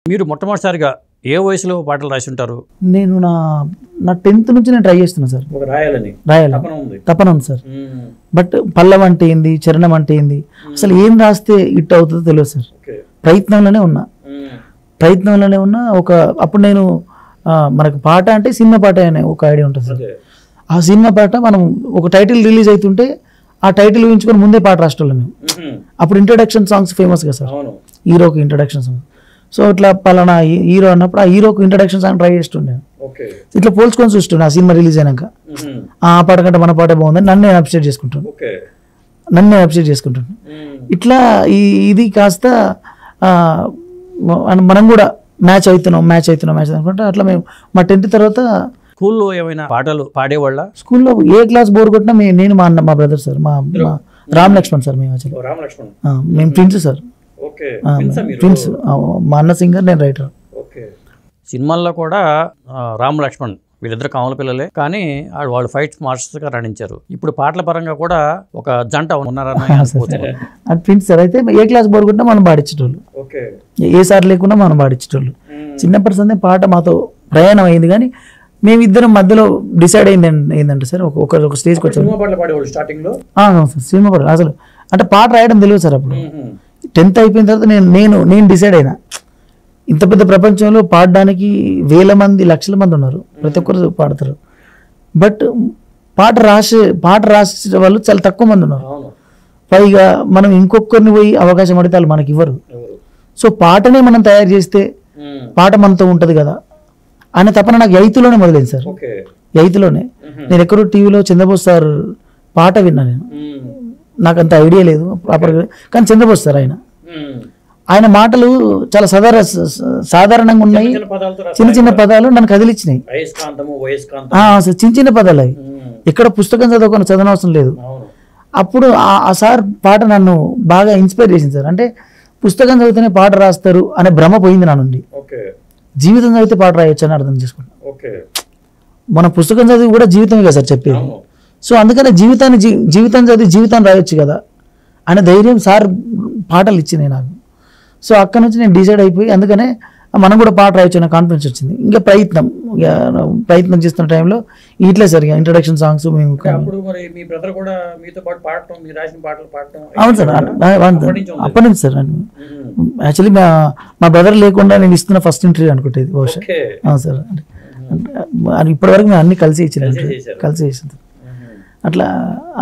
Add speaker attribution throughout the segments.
Speaker 1: మీరు మొట్టమొదటిసారిగా ఏ వయసులో పాటలు రాసి ఉంటారు?
Speaker 2: నేను నా 10th నుంచి నేను ట్రై చేస్తున్నా సార్.
Speaker 1: రాయాలని
Speaker 2: తపన ఉంది సార్. బట్ పల్లవం అంటే ఏంది, చరణం అంటే ఏంది, అసలు ఏం రాస్తే ఇట్ అవుతుందో తెలియదు సార్. ప్రయత్నంలోనే ఉన్నా. అప్పుడు నేను మనకు పాట అంటే సినిమా పాట అనే ఒక ఐడియా ఉంటుంది సార్. ఆ సినిమా పాట మనం ఒక టైటిల్ రిలీజ్ అవుతుంటే ఆ టైటిల్ ఊహించుకొని ముందే పాట రాసేవాళ్ళం మేము. అప్పుడు ఇంట్రొడక్షన్ సాంగ్స్ ఫేమస్గా సార్, హీరోకి ఇంట్రొడక్షన్ సాంగ్. సో ఇట్లా పలానా హీరో అన్నప్పుడు ఆ హీరోకి ఇంట్రొడక్షన్ సాంగ్ ట్రై చేస్తుండే. ఇట్లా పోల్చుకొని చూస్తుండే. ఆ సినిమా రిలీజ్ అయినాక ఆ పాట కంటే మన పాట బాగుందని నన్ను నేను అప్రిషియేట్ చేసుకుంటాను. ఇట్లా ఇది కాస్త మనం కూడా మ్యాచ్ అవుతున్నాం అనుకుంటే అట్లా మేము మా 10th తర్వాత
Speaker 1: స్కూల్లో ఏమైనా పాటలు పాడేవాళ్ళ?
Speaker 2: స్కూల్లో ఏ క్లాస్ బోర్ కొట్టినా నేను మా బ్రదర్ సార్, మా రామ్ లక్ష్మణ్ సార్, మేము ట్విన్స్ సార్. ట్విన్స్, మా అన్న సింగర్, నేను రైటర్.
Speaker 1: సినిమాల్లో కూడా రామ్ లక్ష్మణ్ వీళ్ళిద్దరు కామల పిల్లలే, కానీ వాళ్ళు ఫైట్ మాస్టర్స్గా రాణించారు. ఇప్పుడు పాటల పరంగా కూడా ఒక జంట ఉన్నారన్న
Speaker 2: ట్విన్స్ సార్. అయితే ఏ క్లాస్ బోర్ కొట్టినా మనం పాడించేటోళ్ళు, ఏ సార్ లేకుండా మనం పాడించేటోళ్ళు. చిన్నప్పటి సందే పాట మాతో ప్రయాణం అయింది. కానీ మేమిద్దరం మధ్యలో డిసైడ్ ఏంటంటే సార్, ఒక స్టేజ్కి వచ్చాము. సినిమా పాటలు అసలు అంటే పాట రాయడం తెలియదు సార్. అప్పుడు 10th అయిపోయిన తర్వాత నేను డిసైడ్ అయినా, ఇంత పెద్ద ప్రపంచంలో పాడడానికి వేల మంది లక్షల మంది ఉన్నారు, ప్రతి ఒక్కరు పాడతారు. బట్ పాట రాసే వాళ్ళు చాలా తక్కువ మంది ఉన్నారు. పైగా మనం ఇంకొకరిని పోయి అవకాశం అడిగితే వాళ్ళు మనకి ఇవ్వరు. సో పాటనే మనం తయారు చేస్తే పాట మనతో ఉంటుంది కదా అనే తపన నాకు 8thలోనే మొదలైంది సార్. 8thలోనే నేను ఎక్కడో టీవీలో చంద్రబోస్ సార్ పాట విన్నా. నేను నాకు అంత ఐడియా లేదు ప్రాపర్గా, కానీ చంద్రబోస్ సార్ ఆయన మాటలు చాలా సాధారణంగా ఉన్నాయి. చిన్న పదాలు నన్ను కదిలిచ్చినాయి. చిన్న పదాలు అవి ఎక్కడ పుస్తకం చదవనవసరం లేదు. అప్పుడు ఆ సార్ పాట నన్ను బాగా ఇన్స్పైర్ చేసింది సార్. అంటే పుస్తకం చదివితేనే పాట రాస్తారు అనే భ్రమ పోయింది నా నుండి. జీవితం చదివితే పాట రాయొచ్చు అని అర్థం చేసుకున్నాను. మన పుస్తకం చదివి కూడా జీవితమే కదా సార్ చెప్పేది. సో అందుకనే జీవితం చదివి జీవితాన్ని రాయొచ్చు కదా అనే ధైర్యం సార్ పాటలు ఇచ్చినాయి నాకు. సో అక్కడ నుంచి నేను డిసైడ్ అయిపోయి, అందుకనే మనం కూడా పాట రాయొచ్చు అనే కాన్ఫిడెన్స్ వచ్చింది. ఇంకా ప్రయత్నం చేస్తున్న టైంలో ఇట్లే సార్ ఇంట్రొడక్షన్ సాంగ్స్ మేము. అవును సార్, అప్పటి నుంచి సార్. యాక్చువల్లీ మా బ్రదర్ లేకుండా నేను ఇస్తున్న ఫస్ట్ ఇంటర్వ్యూ అనుకుంటేది బహుశా. అవును సార్, ఇప్పటివరకు మేము అన్ని కలిసి చేసింది.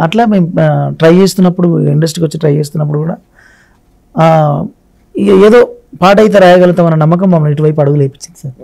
Speaker 2: అట్లా మేము ట్రై చేస్తున్నప్పుడు, ఇండస్ట్రీకి వచ్చి ట్రై చేస్తున్నప్పుడు కూడా ఏదో పాట అయితే రాయగలుగుతాం అన్న నమ్మకం మమ్మల్ని ఇటువైపు అడుగులు వేయించింది సార్.